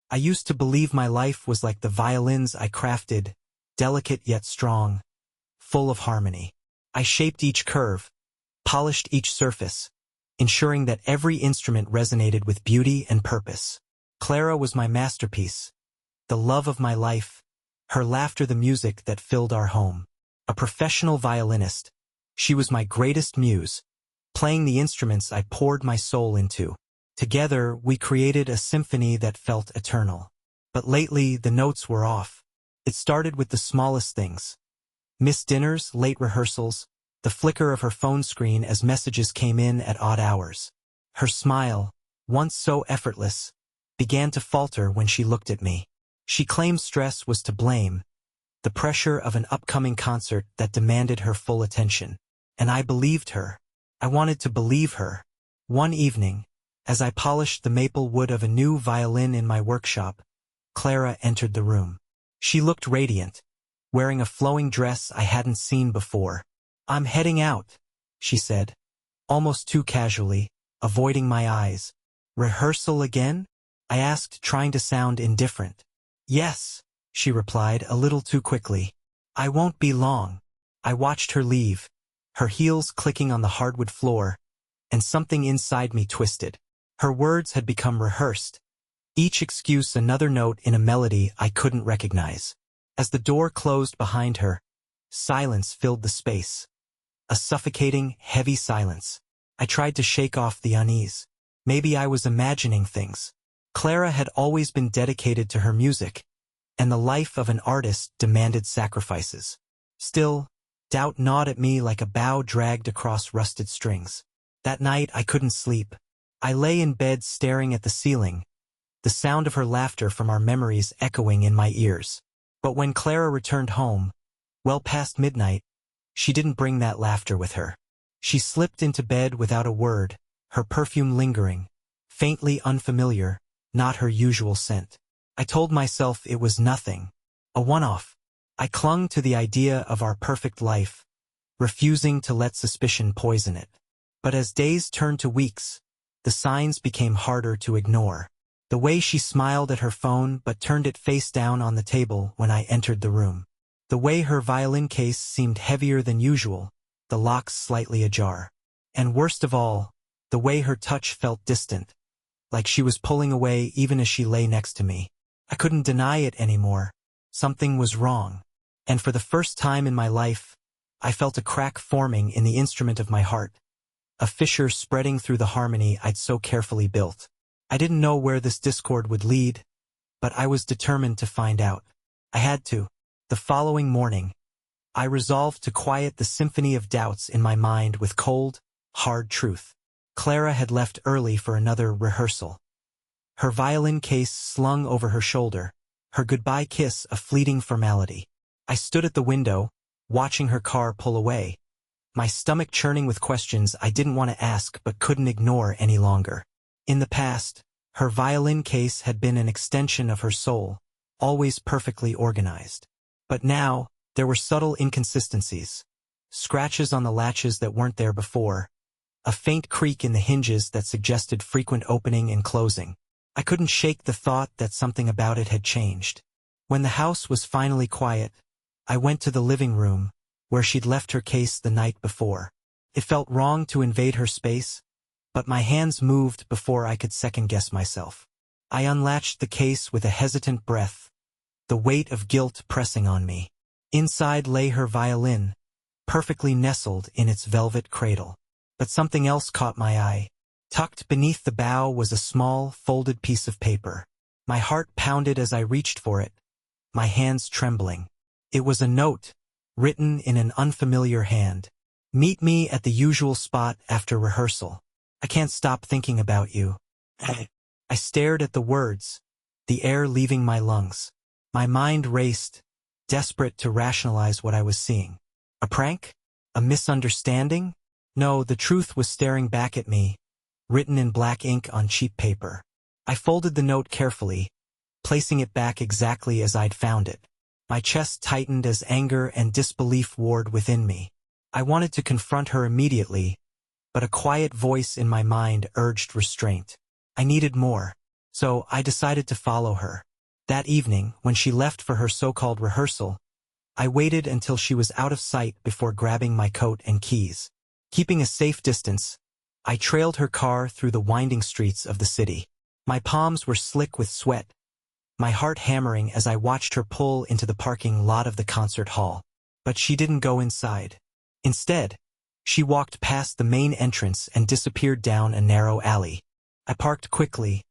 I used to believe my life was like the violins I crafted, delicate yet strong, full of harmony. I shaped each curve, polished each surface, ensuring that every instrument resonated with beauty and purpose. Clara was my masterpiece, the love of my life, her laughter the music that filled our home. A professional violinist, she was my greatest muse, playing the instruments I poured my soul into. Together, we created a symphony that felt eternal. But lately, the notes were off. It started with the smallest things. Missed dinners, late rehearsals, the flicker of her phone screen as messages came in at odd hours. Her smile, once so effortless, began to falter when she looked at me. She claimed stress was to blame, the pressure of an upcoming concert that demanded her full attention. And I believed her. I wanted to believe her. One evening, as I polished the maple wood of a new violin in my workshop, Clara entered the room. She looked radiant, wearing a flowing dress I hadn't seen before. "I'm heading out," she said, almost too casually, avoiding my eyes. "Rehearsal again?" I asked, trying to sound indifferent. "Yes," she replied a little too quickly. "I won't be long." I watched her leave, her heels clicking on the hardwood floor, and something inside me twisted. Her words had become rehearsed, each excuse another note in a melody I couldn't recognize. As the door closed behind her, silence filled the space. A suffocating, heavy silence. I tried to shake off the unease. Maybe I was imagining things. Clara had always been dedicated to her music, and the life of an artist demanded sacrifices. Still, doubt gnawed at me like a bow dragged across rusted strings. That night I couldn't sleep. I lay in bed staring at the ceiling, the sound of her laughter from our memories echoing in my ears. But when Clara returned home, well past midnight, she didn't bring that laughter with her. She slipped into bed without a word, her perfume lingering, faintly unfamiliar, not her usual scent. I told myself it was nothing, a one-off. I clung to the idea of our perfect life, refusing to let suspicion poison it. But as days turned to weeks, the signs became harder to ignore. The way she smiled at her phone but turned it face down on the table when I entered the room. The way her violin case seemed heavier than usual, the locks slightly ajar. And worst of all, the way her touch felt distant, like she was pulling away even as she lay next to me. I couldn't deny it anymore. Something was wrong. And for the first time in my life, I felt a crack forming in the instrument of my heart, a fissure spreading through the harmony I'd so carefully built. I didn't know where this discord would lead, but I was determined to find out. I had to. The following morning, I resolved to quiet the symphony of doubts in my mind with cold, hard truth. Clara had left early for another rehearsal. Her violin case slung over her shoulder, her goodbye kiss a fleeting formality. I stood at the window, watching her car pull away, my stomach churning with questions I didn't want to ask but couldn't ignore any longer. In the past, her violin case had been an extension of her soul, always perfectly organized. But now, there were subtle inconsistencies. Scratches on the latches that weren't there before, a faint creak in the hinges that suggested frequent opening and closing. I couldn't shake the thought that something about it had changed. When the house was finally quiet, I went to the living room, where she'd left her case the night before. It felt wrong to invade her space, but my hands moved before I could second-guess myself. I unlatched the case with a hesitant breath, the weight of guilt pressing on me. Inside lay her violin, perfectly nestled in its velvet cradle. But something else caught my eye. Tucked beneath the bow was a small, folded piece of paper. My heart pounded as I reached for it, my hands trembling. It was a note, written in an unfamiliar hand. "Meet me at the usual spot after rehearsal. I can't stop thinking about you." I stared at the words, the air leaving my lungs. My mind raced, desperate to rationalize what I was seeing. A prank? A misunderstanding? No, the truth was staring back at me, written in black ink on cheap paper. I folded the note carefully, placing it back exactly as I'd found it. My chest tightened as anger and disbelief warred within me. I wanted to confront her immediately, but a quiet voice in my mind urged restraint. I needed more. So I decided to follow her. That evening, when she left for her so-called rehearsal, I waited until she was out of sight before grabbing my coat and keys. Keeping a safe distance, I trailed her car through the winding streets of the city. My palms were slick with sweat, my heart hammering as I watched her pull into the parking lot of the concert hall. But she didn't go inside. Instead, she walked past the main entrance and disappeared down a narrow alley. I parked quickly,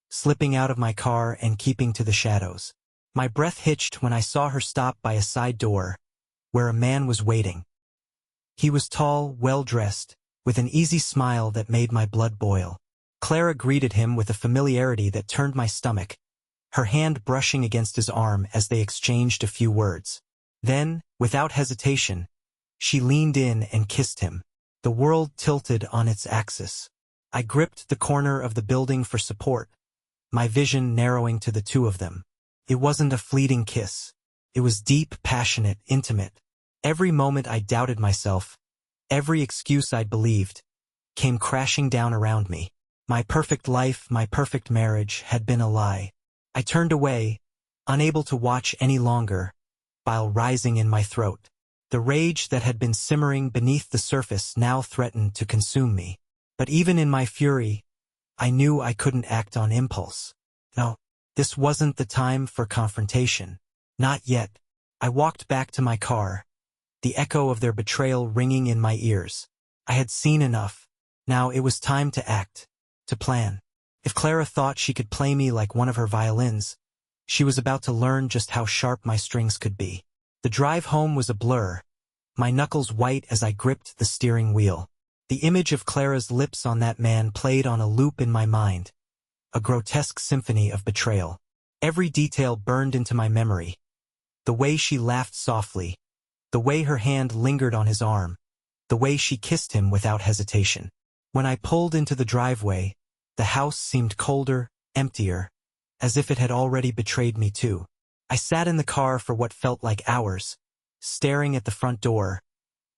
slipping out of my car and keeping to the shadows. My breath hitched when I saw her stop by a side door, where a man was waiting. He was tall, well-dressed, with an easy smile that made my blood boil. Clara greeted him with a familiarity that turned my stomach, her hand brushing against his arm as they exchanged a few words. Then, without hesitation, she leaned in and kissed him. The world tilted on its axis. I gripped the corner of the building for support, my vision narrowing to the two of them. It wasn't a fleeting kiss. It was deep, passionate, intimate. Every moment I doubted myself, every excuse I'd believed, came crashing down around me. My perfect life, my perfect marriage, had been a lie. I turned away, unable to watch any longer, bile rising in my throat. The rage that had been simmering beneath the surface now threatened to consume me. But even in my fury, I knew I couldn't act on impulse. No, this wasn't the time for confrontation. Not yet. I walked back to my car, the echo of their betrayal ringing in my ears. I had seen enough. Now it was time to act, to plan. If Clara thought she could play me like one of her violins, she was about to learn just how sharp my strings could be. The drive home was a blur, my knuckles white as I gripped the steering wheel. The image of Clara's lips on that man played on a loop in my mind, a grotesque symphony of betrayal. Every detail burned into my memory. The way she laughed softly, the way her hand lingered on his arm, the way she kissed him without hesitation. When I pulled into the driveway, the house seemed colder, emptier, as if it had already betrayed me too. I sat in the car for what felt like hours, staring at the front door,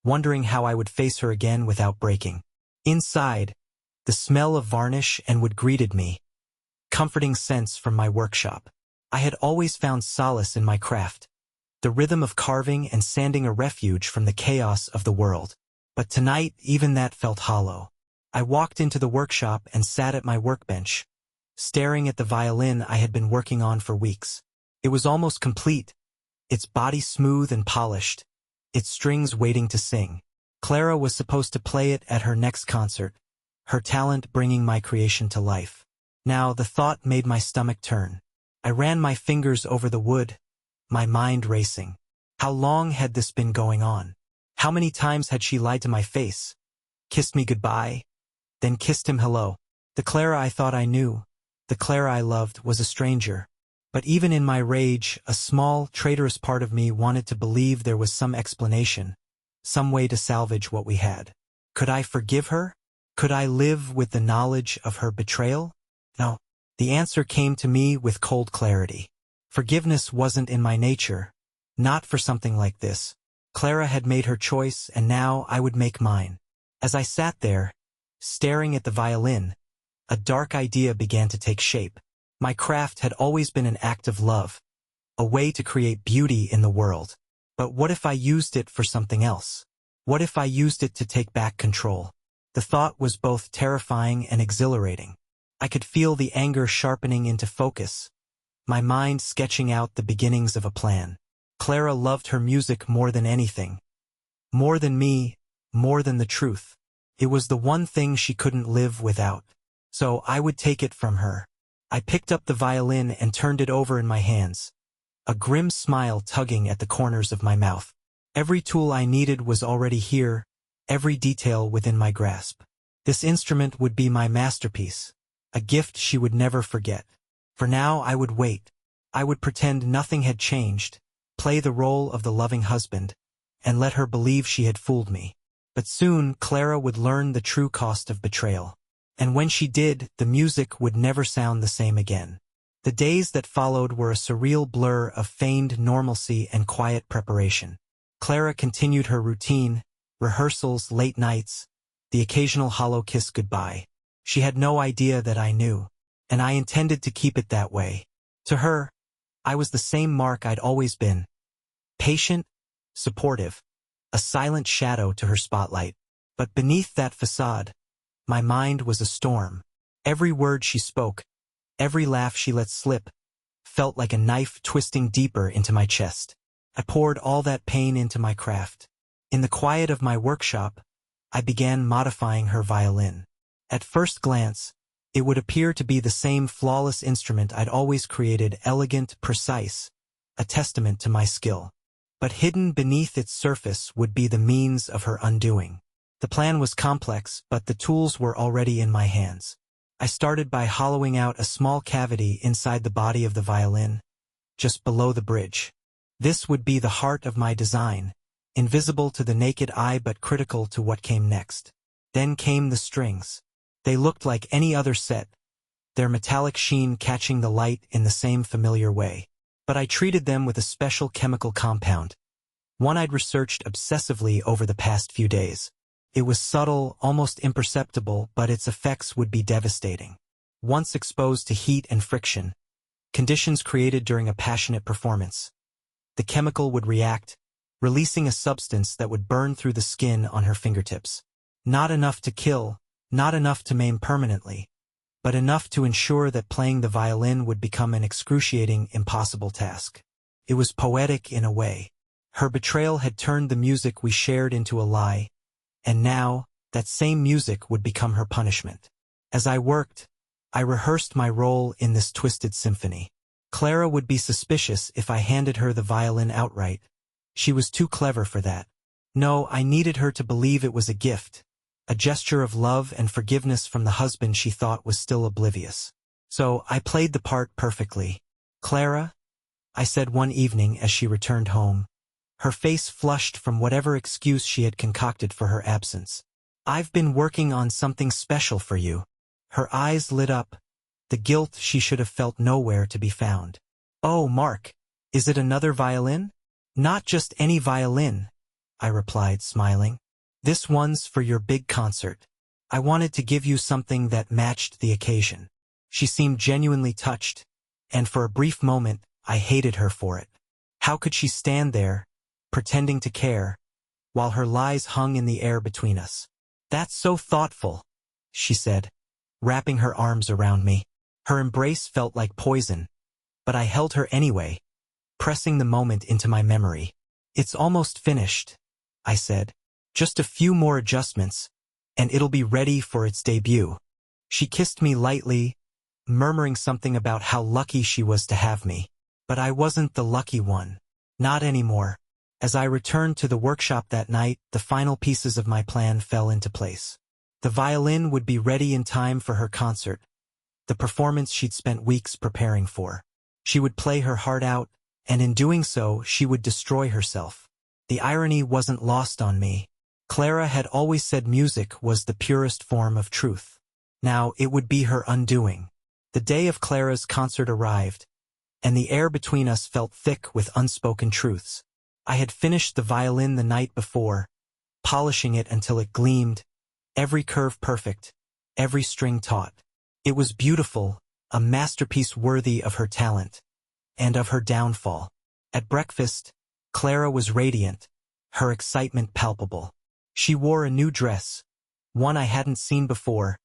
wondering how I would face her again without breaking. Inside, the smell of varnish and wood greeted me, comforting scents from my workshop. I had always found solace in my craft, the rhythm of carving and sanding a refuge from the chaos of the world. But tonight, even that felt hollow. I walked into the workshop and sat at my workbench, staring at the violin I had been working on for weeks. It was almost complete, its body smooth and polished, its strings waiting to sing. Clara was supposed to play it at her next concert, her talent bringing my creation to life. Now the thought made my stomach turn. I ran my fingers over the wood, my mind racing. How long had this been going on? How many times had she lied to my face, kissed me goodbye, then kissed him hello? The Clara I thought I knew, the Clara I loved, was a stranger. But even in my rage, a small, traitorous part of me wanted to believe there was some explanation, some way to salvage what we had. Could I forgive her? Could I live with the knowledge of her betrayal? No. The answer came to me with cold clarity. Forgiveness wasn't in my nature, not for something like this. Clara had made her choice, and now I would make mine. As I sat there, staring at the violin, a dark idea began to take shape. My craft had always been an act of love, a way to create beauty in the world. But what if I used it for something else? What if I used it to take back control? The thought was both terrifying and exhilarating. I could feel the anger sharpening into focus, my mind sketching out the beginnings of a plan. Clara loved her music more than anything. More than me, more than the truth. It was the one thing she couldn't live without. So I would take it from her. I picked up the violin and turned it over in my hands, a grim smile tugging at the corners of my mouth. Every tool I needed was already here, every detail within my grasp. This instrument would be my masterpiece, a gift she would never forget. For now I would wait. I would pretend nothing had changed, play the role of the loving husband, and let her believe she had fooled me. But soon Clara would learn the true cost of betrayal. And when she did, the music would never sound the same again. The days that followed were a surreal blur of feigned normalcy and quiet preparation. Clara continued her routine, rehearsals, late nights, the occasional hollow kiss goodbye. She had no idea that I knew. and I intended to keep it that way. To her, I was the same Mark I'd always been. Patient, supportive, a silent shadow to her spotlight. But beneath that facade, my mind was a storm. Every word she spoke, every laugh she let slip, felt like a knife twisting deeper into my chest. I poured all that pain into my craft. In the quiet of my workshop, I began modifying her violin. At first glance, it would appear to be the same flawless instrument I'd always created, elegant, precise, a testament to my skill. But hidden beneath its surface would be the means of her undoing. The plan was complex, but the tools were already in my hands. I started by hollowing out a small cavity inside the body of the violin, just below the bridge. This would be the heart of my design, invisible to the naked eye but critical to what came next. Then came the strings. They looked like any other set, their metallic sheen catching the light in the same familiar way. But I treated them with a special chemical compound, one I'd researched obsessively over the past few days. It was subtle, almost imperceptible, but its effects would be devastating. Once exposed to heat and friction, conditions created during a passionate performance, the chemical would react, releasing a substance that would burn through the skin on her fingertips. Not enough to kill, not enough to maim permanently, but enough to ensure that playing the violin would become an excruciating, impossible task. It was poetic in a way. Her betrayal had turned the music we shared into a lie, and now, that same music would become her punishment. As I worked, I rehearsed my role in this twisted symphony. Clara would be suspicious if I handed her the violin outright. She was too clever for that. No, I needed her to believe it was a gift, a gesture of love and forgiveness from the husband she thought was still oblivious. So I played the part perfectly. "Clara," I said one evening as she returned home, her face flushed from whatever excuse she had concocted for her absence. "I've been working on something special for you." Her eyes lit up, the guilt she should have felt nowhere to be found. "Oh, Mark, is it another violin?" "Not just any violin," I replied, smiling. "This one's for your big concert. I wanted to give you something that matched the occasion." She seemed genuinely touched, and for a brief moment, I hated her for it. How could she stand there, pretending to care, while her lies hung in the air between us? "That's so thoughtful," she said, wrapping her arms around me. Her embrace felt like poison, but I held her anyway, pressing the moment into my memory. "It's almost finished," I said. "Just a few more adjustments, and it'll be ready for its debut." She kissed me lightly, murmuring something about how lucky she was to have me. But I wasn't the lucky one. Not anymore. As I returned to the workshop that night, the final pieces of my plan fell into place. The violin would be ready in time for her concert, the performance she'd spent weeks preparing for. She would play her heart out, and in doing so, she would destroy herself. The irony wasn't lost on me. Clara had always said music was the purest form of truth. Now it would be her undoing. The day of Clara's concert arrived, and the air between us felt thick with unspoken truths. I had finished the violin the night before, polishing it until it gleamed, every curve perfect, every string taut. It was beautiful, a masterpiece worthy of her talent, and of her downfall. At breakfast, Clara was radiant, her excitement palpable. She wore a new dress, one I hadn't seen before,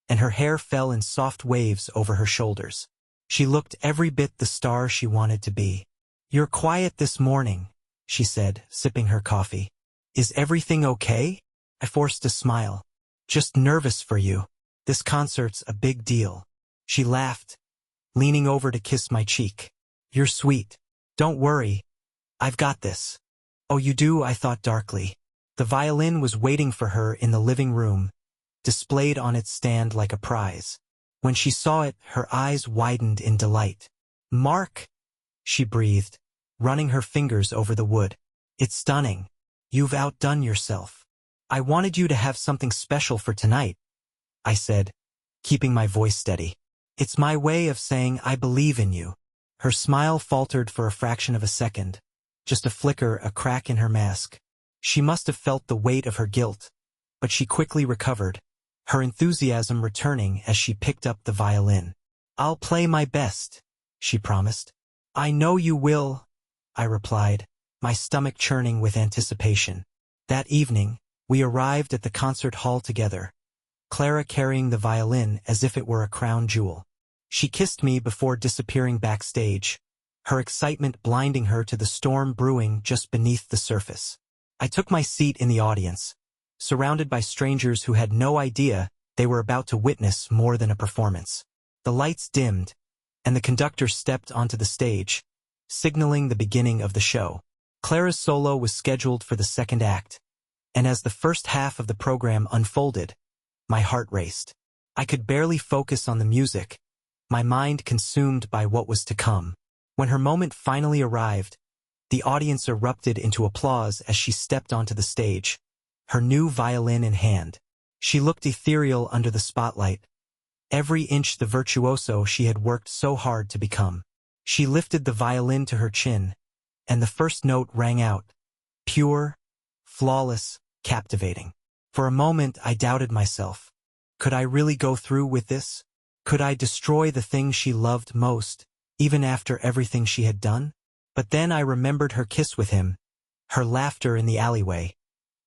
and her hair fell in soft waves over her shoulders. She looked every bit the star she wanted to be. "You're quiet this morning," she said, sipping her coffee. "Is everything okay?" I forced a smile. "Just nervous for you. This concert's a big deal." She laughed, leaning over to kiss my cheek. "You're sweet. Don't worry. I've got this." "Oh, you do?" I thought darkly. The violin was waiting for her in the living room, displayed on its stand like a prize. When she saw it, her eyes widened in delight. "Mark," she breathed, running her fingers over the wood. "It's stunning. You've outdone yourself." "I wanted you to have something special for tonight," I said, keeping my voice steady. "It's my way of saying I believe in you." Her smile faltered for a fraction of a second, just a flicker, a crack in her mask. She must have felt the weight of her guilt, but she quickly recovered, her enthusiasm returning as she picked up the violin. "I'll play my best," she promised. "I know you will," I replied, my stomach churning with anticipation. That evening, we arrived at the concert hall together, Clara carrying the violin as if it were a crown jewel. She kissed me before disappearing backstage, her excitement blinding her to the storm brewing just beneath the surface. I took my seat in the audience, surrounded by strangers who had no idea they were about to witness more than a performance. The lights dimmed, and the conductor stepped onto the stage, signaling the beginning of the show. Clara's solo was scheduled for the second act, and as the first half of the program unfolded, my heart raced. I could barely focus on the music, my mind consumed by what was to come. When her moment finally arrived, the audience erupted into applause as she stepped onto the stage, her new violin in hand. She looked ethereal under the spotlight, every inch the virtuoso she had worked so hard to become. She lifted the violin to her chin, and the first note rang out, pure, flawless, captivating. For a moment I doubted myself. Could I really go through with this? Could I destroy the thing she loved most, even after everything she had done? But then I remembered her kiss with him, her laughter in the alleyway,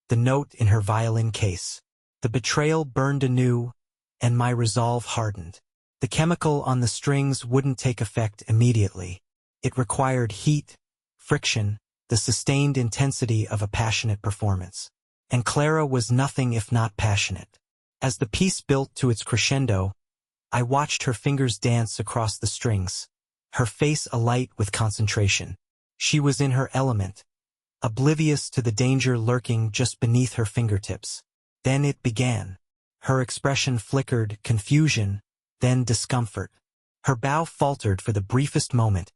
the note in her violin case. The betrayal burned anew, and my resolve hardened. The chemical on the strings wouldn't take effect immediately. It required heat, friction, the sustained intensity of a passionate performance. And Clara was nothing if not passionate. As the piece built to its crescendo, I watched her fingers dance across the strings, her face alight with concentration. She was in her element, oblivious to the danger lurking just beneath her fingertips. Then it began. Her expression flickered, confusion, then discomfort. Her bow faltered for the briefest moment,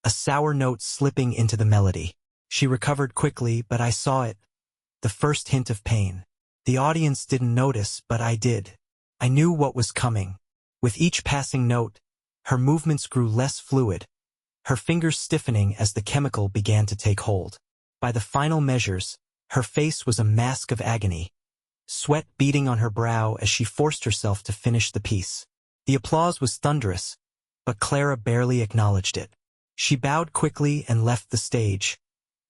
a sour note slipping into the melody. She recovered quickly, but I saw it, the first hint of pain. The audience didn't notice, but I did. I knew what was coming. With each passing note, her movements grew less fluid, her fingers stiffening as the chemical began to take hold. By the final measures, her face was a mask of agony, sweat beading on her brow as she forced herself to finish the piece. The applause was thunderous, but Clara barely acknowledged it. She bowed quickly and left the stage,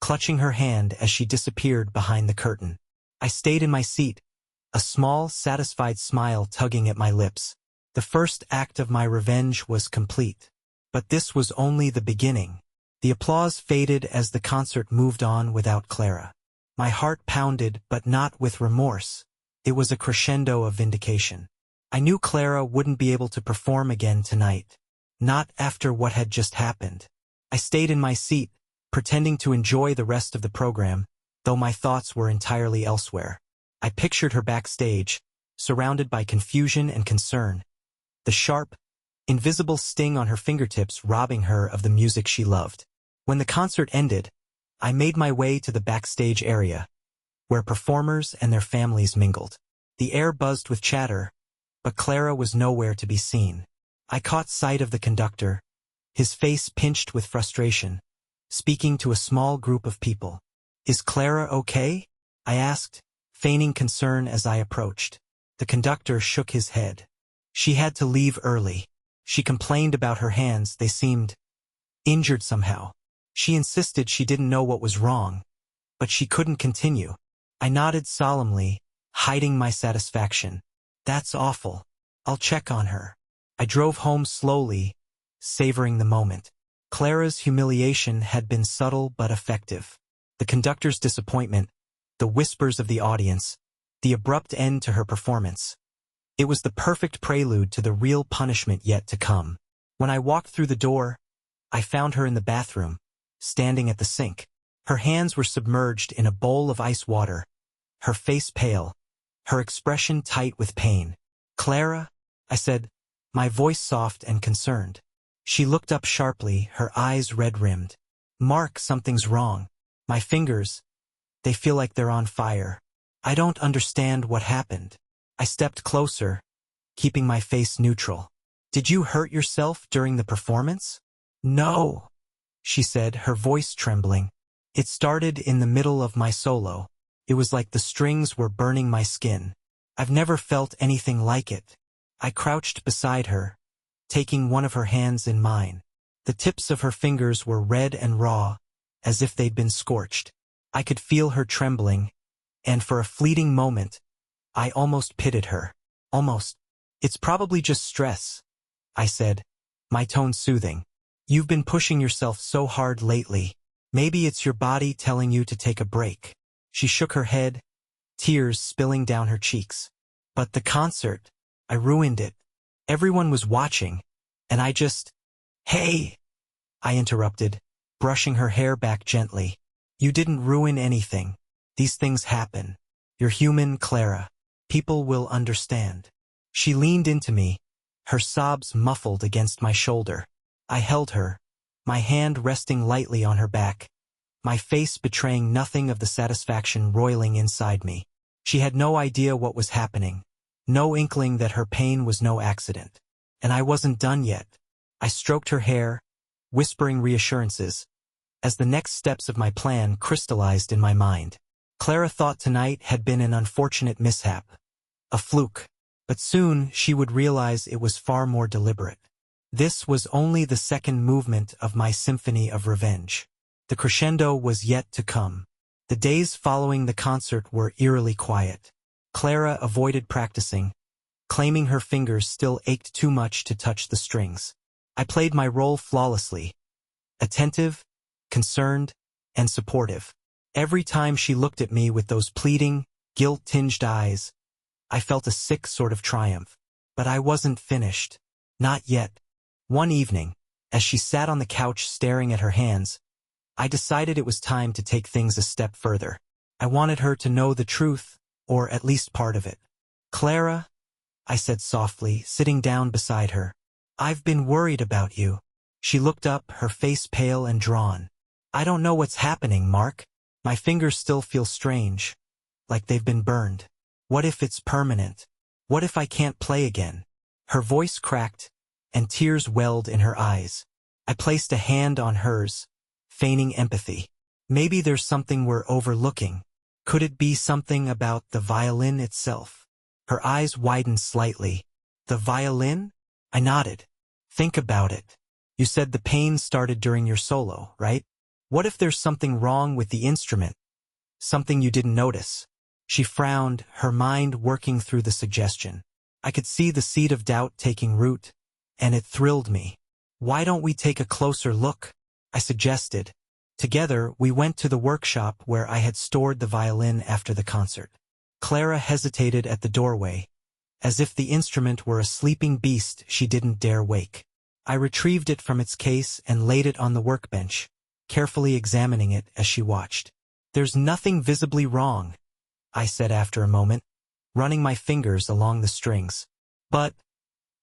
clutching her hand as she disappeared behind the curtain. I stayed in my seat, a small, satisfied smile tugging at my lips. The first act of my revenge was complete. But this was only the beginning. The applause faded as the concert moved on without Clara. My heart pounded, but not with remorse. It was a crescendo of vindication. I knew Clara wouldn't be able to perform again tonight. Not after what had just happened. I stayed in my seat, pretending to enjoy the rest of the program, though my thoughts were entirely elsewhere. I pictured her backstage, surrounded by confusion and concern, the sharp, invisible sting on her fingertips robbing her of the music she loved. When the concert ended, I made my way to the backstage area, where performers and their families mingled. The air buzzed with chatter, but Clara was nowhere to be seen. I caught sight of the conductor, his face pinched with frustration, speaking to a small group of people. "Is Clara okay?" I asked, feigning concern as I approached. The conductor shook his head. "She had to leave early. She complained about her hands, they seemed injured somehow. She insisted she didn't know what was wrong, but she couldn't continue." I nodded solemnly, hiding my satisfaction. "That's awful. I'll check on her." I drove home slowly, savoring the moment. Clara's humiliation had been subtle but effective. The conductor's disappointment, the whispers of the audience, the abrupt end to her performance. It was the perfect prelude to the real punishment yet to come. When I walked through the door, I found her in the bathroom, standing at the sink. Her hands were submerged in a bowl of ice water, her face pale, her expression tight with pain. "Clara?" I said, my voice soft and concerned. She looked up sharply, her eyes red-rimmed. "Mark, something's wrong. My fingers, they feel like they're on fire. I don't understand what happened." I stepped closer, keeping my face neutral. "Did you hurt yourself during the performance?" "No," she said, her voice trembling. "It started in the middle of my solo. It was like the strings were burning my skin. I've never felt anything like it." I crouched beside her, taking one of her hands in mine. The tips of her fingers were red and raw, as if they'd been scorched. I could feel her trembling, and for a fleeting moment, I almost pitied her. Almost. "It's probably just stress," I said, my tone soothing. "You've been pushing yourself so hard lately. Maybe it's your body telling you to take a break." She shook her head, tears spilling down her cheeks. "But the concert, I ruined it. Everyone was watching, and I just—" "Hey," I interrupted, brushing her hair back gently. "You didn't ruin anything. These things happen. You're human, Clara. People will understand." She leaned into me, her sobs muffled against my shoulder. I held her, my hand resting lightly on her back, my face betraying nothing of the satisfaction roiling inside me. She had no idea what was happening, no inkling that her pain was no accident. And I wasn't done yet. I stroked her hair, whispering reassurances, as the next steps of my plan crystallized in my mind. Clara thought tonight had been an unfortunate mishap, a fluke, but soon she would realize it was far more deliberate. This was only the second movement of my symphony of revenge. The crescendo was yet to come. The days following the concert were eerily quiet. Clara avoided practicing, claiming her fingers still ached too much to touch the strings. I played my role flawlessly, attentive, concerned, and supportive. Every time she looked at me with those pleading, guilt-tinged eyes, I felt a sick sort of triumph. But I wasn't finished. Not yet. One evening, as she sat on the couch staring at her hands, I decided it was time to take things a step further. I wanted her to know the truth, or at least part of it. "Clara," I said softly, sitting down beside her, "I've been worried about you." She looked up, her face pale and drawn. "I don't know what's happening, Mark. My fingers still feel strange, like they've been burned. What if it's permanent? What if I can't play again?" Her voice cracked, and tears welled in her eyes. I placed a hand on hers, feigning empathy. "Maybe there's something we're overlooking. Could it be something about the violin itself?" Her eyes widened slightly. "The violin?" I nodded. "Think about it. You said the pain started during your solo, right? What if there's something wrong with the instrument? Something you didn't notice?" She frowned, her mind working through the suggestion. I could see the seed of doubt taking root, and it thrilled me. "Why don't we take a closer look?" I suggested. Together, we went to the workshop where I had stored the violin after the concert. Clara hesitated at the doorway, as if the instrument were a sleeping beast she didn't dare wake. I retrieved it from its case and laid it on the workbench, carefully examining it as she watched. "There's nothing visibly wrong," I said after a moment, running my fingers along the strings. "But—"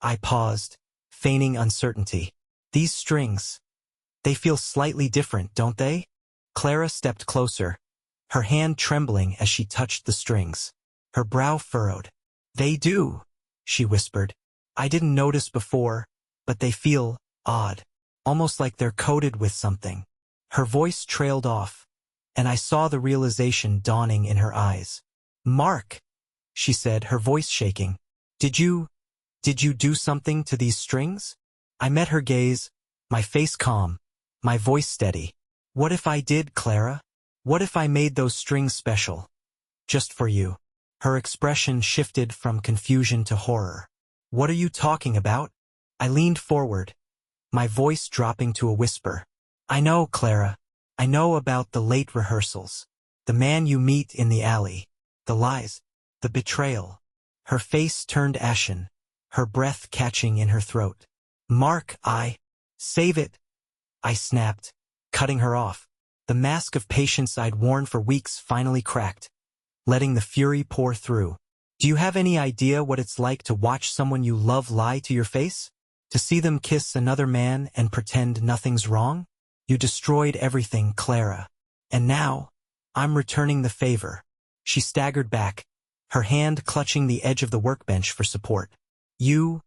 I paused, feigning uncertainty. "These strings, they feel slightly different, don't they?" Clara stepped closer, her hand trembling as she touched the strings. Her brow furrowed. "They do," she whispered. "I didn't notice before, but they feel odd, almost like they're coated with something." Her voice trailed off, and I saw the realization dawning in her eyes. "Mark," she said, her voice shaking, Did you do something to these strings?" I met her gaze, my face calm, my voice steady. "What if I did, Clara? What if I made those strings special? Just for you?" Her expression shifted from confusion to horror. "What are you talking about?" I leaned forward, my voice dropping to a whisper. "I know, Clara. I know about the late rehearsals. The man you meet in the alley. The lies. The betrayal." Her face turned ashen, her breath catching in her throat. "Mark, Save it," I snapped, cutting her off. The mask of patience I'd worn for weeks finally cracked, letting the fury pour through. "Do you have any idea what it's like to watch someone you love lie to your face? To see them kiss another man and pretend nothing's wrong? You destroyed everything, Clara. And now, I'm returning the favor." She staggered back, her hand clutching the edge of the workbench for support. You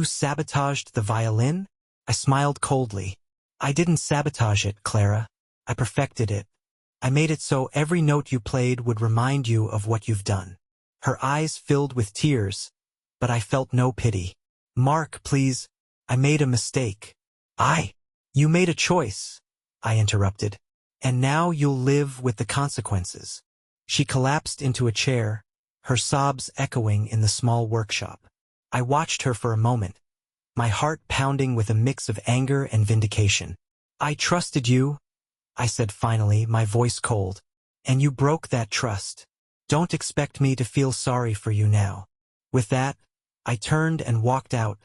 sabotaged the violin?" I smiled coldly. "I didn't sabotage it, Clara. I perfected it. I made it so every note you played would remind you of what you've done." Her eyes filled with tears, but I felt no pity. "Mark, please, I made a mistake. You made a choice, I interrupted. And now you'll live with the consequences. She collapsed into a chair, her sobs echoing in the small workshop. I watched her for a moment, my heart pounding with a mix of anger and vindication. I trusted you, I said finally, my voice cold. And you broke that trust. Don't expect me to feel sorry for you now. With that, I turned and walked out,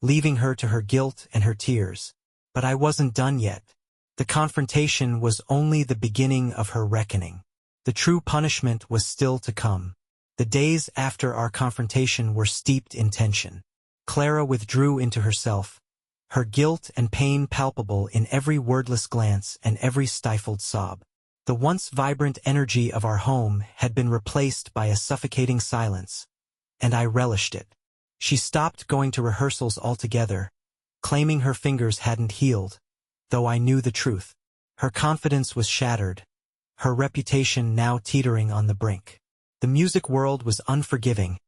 leaving her to her guilt and her tears. But I wasn't done yet. The confrontation was only the beginning of her reckoning. The true punishment was still to come. The days after our confrontation were steeped in tension. Clara withdrew into herself, her guilt and pain palpable in every wordless glance and every stifled sob. The once vibrant energy of our home had been replaced by a suffocating silence, and I relished it. She stopped going to rehearsals altogether, claiming her fingers hadn't healed, though I knew the truth. Her confidence was shattered, her reputation now teetering on the brink. The music world was unforgiving,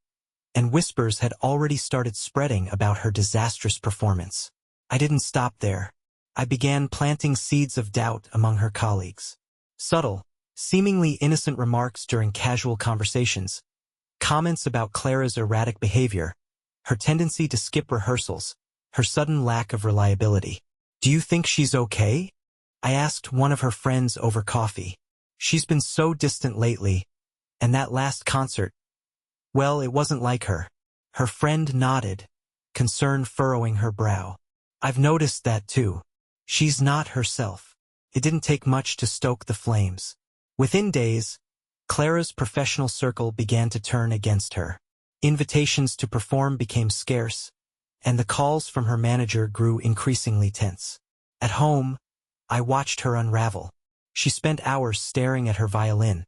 and whispers had already started spreading about her disastrous performance. I didn't stop there. I began planting seeds of doubt among her colleagues. Subtle, seemingly innocent remarks during casual conversations, comments about Clara's erratic behavior, her tendency to skip rehearsals, her sudden lack of reliability. "Do you think she's okay?" I asked one of her friends over coffee. "She's been so distant lately, and that last concert, well, it wasn't like her." Her friend nodded, concern furrowing her brow. "I've noticed that too. She's not herself." It didn't take much to stoke the flames. Within days, Clara's professional circle began to turn against her. Invitations to perform became scarce, and the calls from her manager grew increasingly tense. At home, I watched her unravel. She spent hours staring at her violin,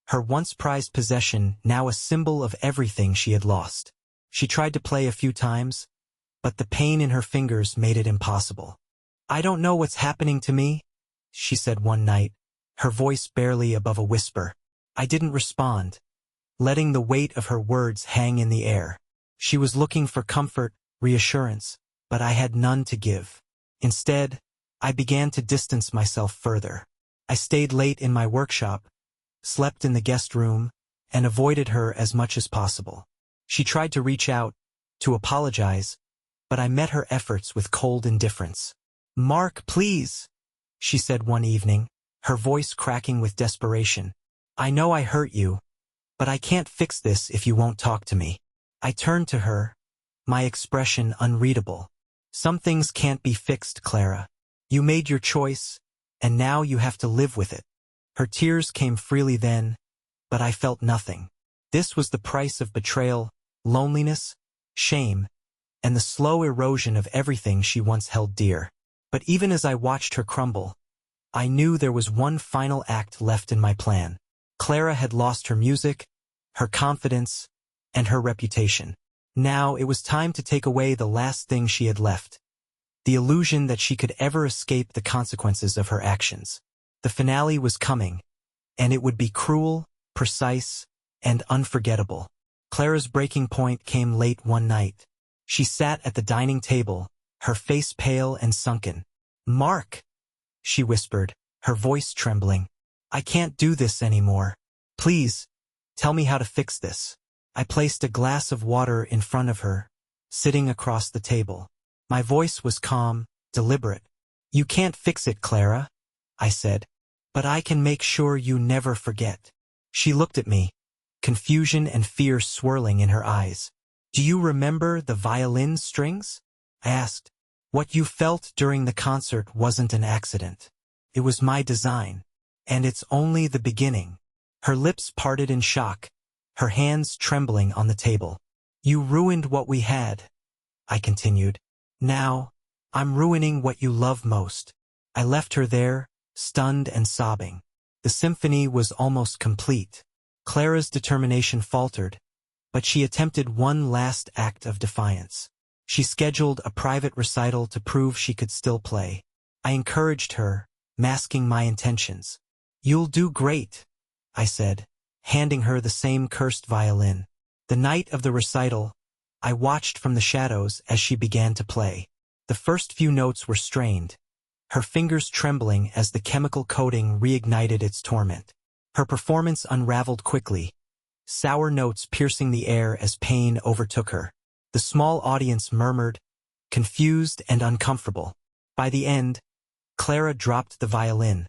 her once prized possession now a symbol of everything she had lost. She tried to play a few times, but the pain in her fingers made it impossible. "I don't know what's happening to me," she said one night, her voice barely above a whisper. I didn't respond, letting the weight of her words hang in the air. She was looking for comfort, reassurance, but I had none to give. Instead, I began to distance myself further. I stayed late in my workshop, slept in the guest room, and avoided her as much as possible. She tried to reach out, to apologize, but I met her efforts with cold indifference. "Mark, please," she said one evening, her voice cracking with desperation. "I know I hurt you, but I can't fix this if you won't talk to me." I turned to her, my expression unreadable. "Some things can't be fixed, Clara. You made your choice, and now you have to live with it." Her tears came freely then, but I felt nothing. This was the price of betrayal, loneliness, shame, and the slow erosion of everything she once held dear. But even as I watched her crumble, I knew there was one final act left in my plan. Clara had lost her music, her confidence, and her reputation. Now it was time to take away the last thing she had left, the illusion that she could ever escape the consequences of her actions. The finale was coming, and it would be cruel, precise, and unforgettable. Clara's breaking point came late one night. She sat at the dining table, her face pale and sunken. "Mark," she whispered, her voice trembling. "I can't do this anymore. Please, tell me how to fix this." I placed a glass of water in front of her, sitting across the table. My voice was calm, deliberate. "You can't fix it, Clara," I said, "but I can make sure you never forget." She looked at me, confusion and fear swirling in her eyes. "Do you remember the violin strings?" I asked. "What you felt during the concert wasn't an accident. It was my design, and it's only the beginning." Her lips parted in shock, her hands trembling on the table. "You ruined what we had," I continued. "Now, I'm ruining what you love most." I left her there, stunned and sobbing. The symphony was almost complete. Clara's determination faltered, but she attempted one last act of defiance. She scheduled a private recital to prove she could still play. I encouraged her, masking my intentions. "You'll do great," I said, handing her the same cursed violin. The night of the recital, I watched from the shadows as she began to play. The first few notes were strained, her fingers trembling as the chemical coating reignited its torment. Her performance unraveled quickly, sour notes piercing the air as pain overtook her. The small audience murmured, confused and uncomfortable. By the end, Clara dropped the violin,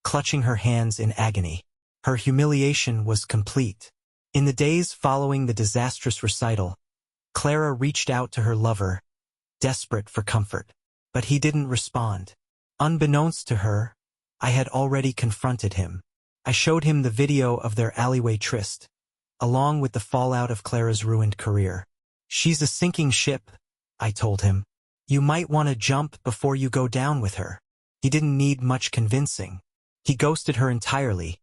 clutching her hands in agony. Her humiliation was complete. In the days following the disastrous recital, Clara reached out to her lover, desperate for comfort. But he didn't respond. Unbeknownst to her, I had already confronted him. I showed him the video of their alleyway tryst, along with the fallout of Clara's ruined career. "She's a sinking ship," I told him. "You might want to jump before you go down with her." He didn't need much convincing. He ghosted her entirely,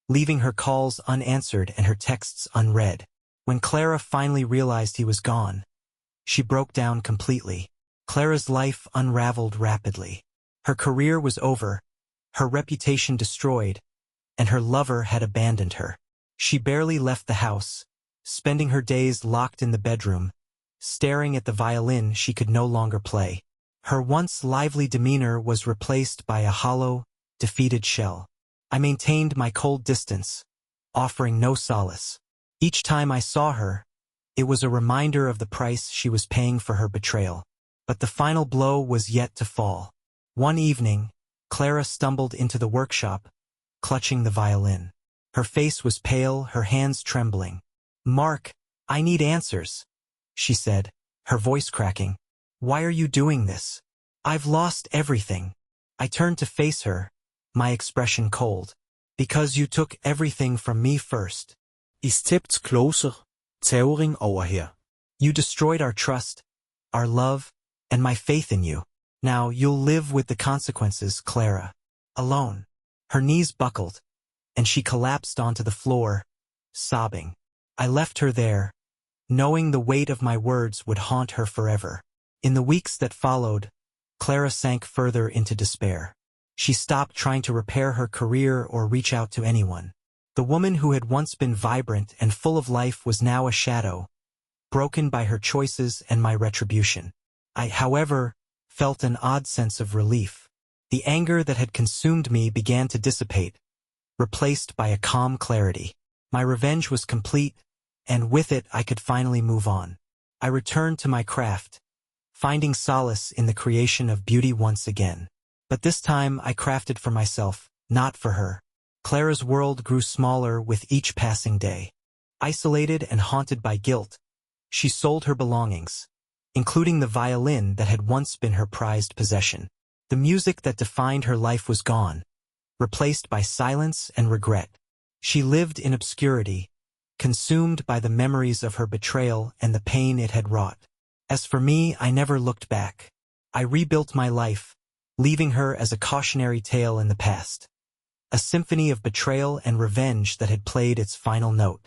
leaving her calls unanswered and her texts unread. When Clara finally realized he was gone, she broke down completely. Clara's life unraveled rapidly. Her career was over, her reputation destroyed, and her lover had abandoned her. She barely left the house, spending her days locked in the bedroom, staring at the violin she could no longer play. Her once lively demeanor was replaced by a hollow, defeated shell. I maintained my cold distance, offering no solace. Each time I saw her, it was a reminder of the price she was paying for her betrayal. But the final blow was yet to fall. One evening, Clara stumbled into the workshop, clutching the violin. Her face was pale, her hands trembling. "Mark, I need answers," she said, her voice cracking. "Why are you doing this? I've lost everything." I turned to face her, my expression cold. "Because you took everything from me first." I stepped closer, towering over her. "You destroyed our trust, our love, and my faith in you. Now you'll live with the consequences, Clara. Alone." Her knees buckled, and she collapsed onto the floor, sobbing. I left her there, knowing the weight of my words would haunt her forever. In the weeks that followed, Clara sank further into despair. She stopped trying to repair her career or reach out to anyone. The woman who had once been vibrant and full of life was now a shadow, broken by her choices and my retribution. I, however, felt an odd sense of relief. The anger that had consumed me began to dissipate, replaced by a calm clarity. My revenge was complete, and with it I could finally move on. I returned to my craft, finding solace in the creation of beauty once again. But this time I crafted for myself, not for her. Clara's world grew smaller with each passing day. Isolated and haunted by guilt, she sold her belongings, including the violin that had once been her prized possession. The music that defined her life was gone, replaced by silence and regret. She lived in obscurity, consumed by the memories of her betrayal and the pain it had wrought. As for me, I never looked back. I rebuilt my life, leaving her as a cautionary tale in the past, a symphony of betrayal and revenge that had played its final note.